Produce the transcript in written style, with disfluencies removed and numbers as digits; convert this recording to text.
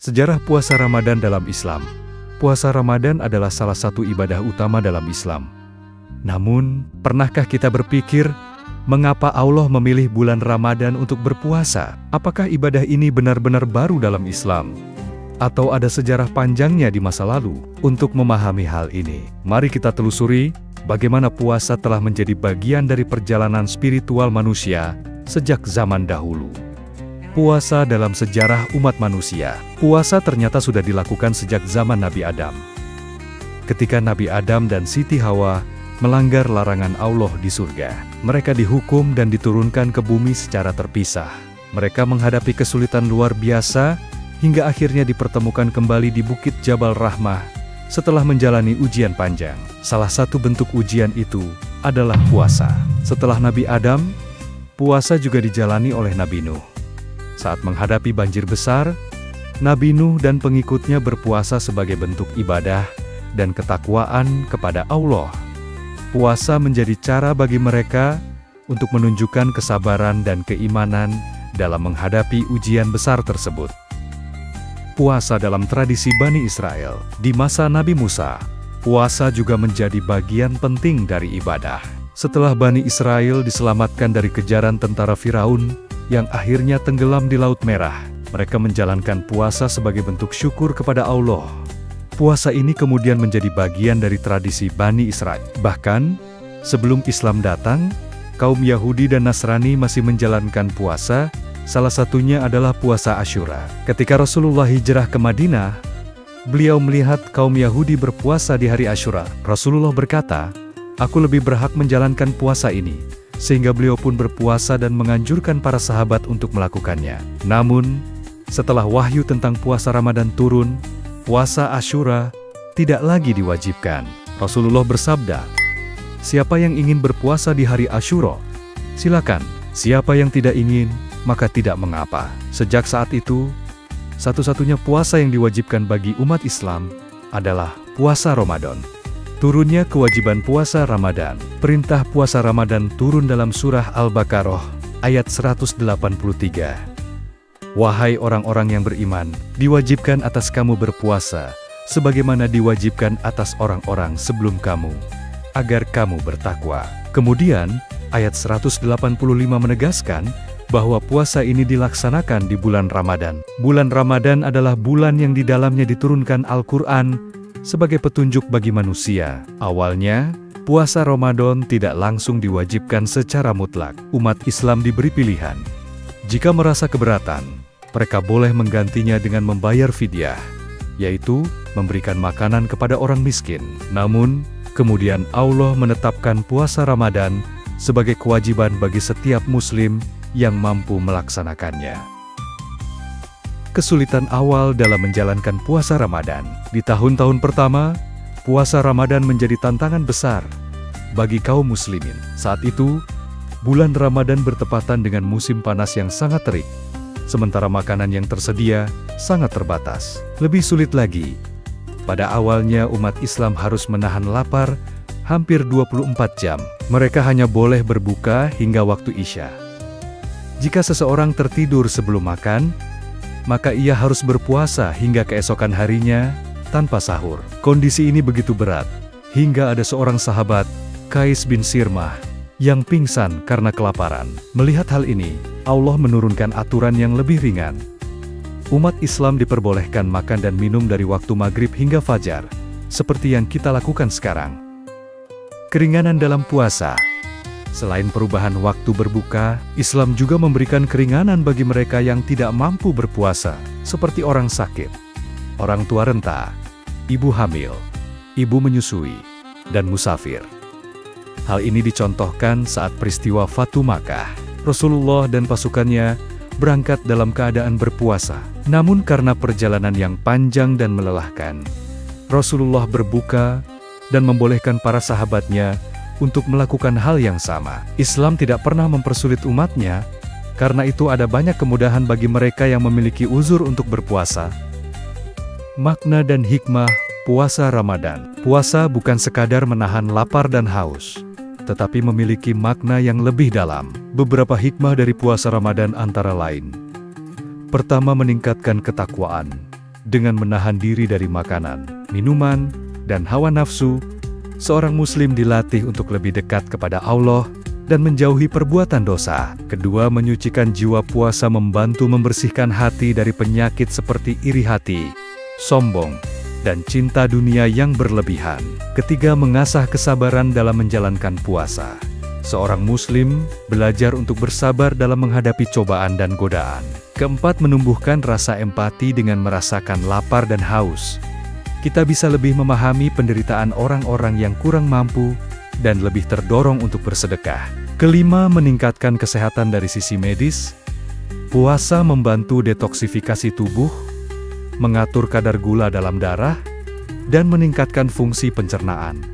Sejarah puasa Ramadan dalam Islam. Puasa Ramadan adalah salah satu ibadah utama dalam Islam. Namun, pernahkah kita berpikir, mengapa Allah memilih bulan Ramadan untuk berpuasa? Apakah ibadah ini benar-benar baru dalam Islam? Atau ada sejarah panjangnya di masa lalu? Untuk memahami hal ini, mari kita telusuri bagaimana puasa telah menjadi bagian dari perjalanan spiritual manusia sejak zaman dahulu. Puasa dalam sejarah umat manusia. Puasa ternyata sudah dilakukan sejak zaman Nabi Adam. Ketika Nabi Adam dan Siti Hawa melanggar larangan Allah di surga, mereka dihukum dan diturunkan ke bumi secara terpisah. Mereka menghadapi kesulitan luar biasa, hingga akhirnya dipertemukan kembali di Bukit Jabal Rahmah setelah menjalani ujian panjang. Salah satu bentuk ujian itu adalah puasa. Setelah Nabi Adam, puasa juga dijalani oleh Nabi Nuh. Saat menghadapi banjir besar, Nabi Nuh dan pengikutnya berpuasa sebagai bentuk ibadah dan ketakwaan kepada Allah. Puasa menjadi cara bagi mereka untuk menunjukkan kesabaran dan keimanan dalam menghadapi ujian besar tersebut. Puasa dalam tradisi Bani Israel. Di masa Nabi Musa, puasa juga menjadi bagian penting dari ibadah. Setelah Bani Israel diselamatkan dari kejaran tentara Firaun yang akhirnya tenggelam di Laut Merah, mereka menjalankan puasa sebagai bentuk syukur kepada Allah. Puasa ini kemudian menjadi bagian dari tradisi Bani Israel. Bahkan, sebelum Islam datang, kaum Yahudi dan Nasrani masih menjalankan puasa, salah satunya adalah puasa Asyura. Ketika Rasulullah hijrah ke Madinah, beliau melihat kaum Yahudi berpuasa di hari Asyura. Rasulullah berkata, "Aku lebih berhak menjalankan puasa ini." Sehingga beliau pun berpuasa dan menganjurkan para sahabat untuk melakukannya. Namun, setelah wahyu tentang puasa Ramadan turun, puasa Asyura tidak lagi diwajibkan. Rasulullah bersabda, "Siapa yang ingin berpuasa di hari Asyura, silakan. Siapa yang tidak ingin, maka tidak mengapa." Sejak saat itu, satu-satunya puasa yang diwajibkan bagi umat Islam adalah puasa Ramadan. Turunnya kewajiban puasa Ramadan. Perintah puasa Ramadan turun dalam surah Al-Baqarah, ayat 183. "Wahai orang-orang yang beriman, diwajibkan atas kamu berpuasa, sebagaimana diwajibkan atas orang-orang sebelum kamu, agar kamu bertakwa." Kemudian, ayat 185 menegaskan bahwa puasa ini dilaksanakan di bulan Ramadan. Bulan Ramadan adalah bulan yang di dalamnya diturunkan Al-Quran sebagai petunjuk bagi manusia. Awalnya, puasa Ramadan tidak langsung diwajibkan secara mutlak. Umat Islam diberi pilihan. Jika merasa keberatan, mereka boleh menggantinya dengan membayar fidyah, yaitu memberikan makanan kepada orang miskin. Namun, kemudian Allah menetapkan puasa Ramadan sebagai kewajiban bagi setiap muslim yang mampu melaksanakannya. Kesulitan awal dalam menjalankan puasa Ramadan. Di tahun-tahun pertama, puasa Ramadan menjadi tantangan besar bagi kaum muslimin. Saat itu, bulan Ramadan bertepatan dengan musim panas yang sangat terik, sementara makanan yang tersedia sangat terbatas. Lebih sulit lagi, pada awalnya umat Islam harus menahan lapar hampir 24 jam. Mereka hanya boleh berbuka hingga waktu Isya. Jika seseorang tertidur sebelum makan, maka ia harus berpuasa hingga keesokan harinya tanpa sahur. Kondisi ini begitu berat, hingga ada seorang sahabat, Qais bin Sirmah, yang pingsan karena kelaparan. Melihat hal ini, Allah menurunkan aturan yang lebih ringan. Umat Islam diperbolehkan makan dan minum dari waktu maghrib hingga fajar, seperti yang kita lakukan sekarang. Keringanan dalam puasa. Selain perubahan waktu berbuka, Islam juga memberikan keringanan bagi mereka yang tidak mampu berpuasa, seperti orang sakit, orang tua renta, ibu hamil, ibu menyusui, dan musafir. Hal ini dicontohkan saat peristiwa Fatu Makkah. Rasulullah dan pasukannya berangkat dalam keadaan berpuasa. Namun karena perjalanan yang panjang dan melelahkan, Rasulullah berbuka dan membolehkan para sahabatnya untuk melakukan hal yang sama. Islam tidak pernah mempersulit umatnya, karena itu ada banyak kemudahan bagi mereka yang memiliki uzur untuk berpuasa. Makna dan hikmah puasa Ramadan. Puasa bukan sekadar menahan lapar dan haus, tetapi memiliki makna yang lebih dalam. Beberapa hikmah dari puasa Ramadan antara lain: pertama, meningkatkan ketakwaan. Dengan menahan diri dari makanan, minuman, dan hawa nafsu, seorang muslim dilatih untuk lebih dekat kepada Allah dan menjauhi perbuatan dosa. Kedua, menyucikan jiwa. Puasa membantu membersihkan hati dari penyakit seperti iri hati, sombong, dan cinta dunia yang berlebihan. Ketiga, mengasah kesabaran dalam menjalankan puasa. Seorang muslim belajar untuk bersabar dalam menghadapi cobaan dan godaan. Keempat, menumbuhkan rasa empati dengan merasakan lapar dan haus. Kita bisa lebih memahami penderitaan orang-orang yang kurang mampu dan lebih terdorong untuk bersedekah. Kelima, meningkatkan kesehatan dari sisi medis. Puasa membantu detoksifikasi tubuh, mengatur kadar gula dalam darah, dan meningkatkan fungsi pencernaan.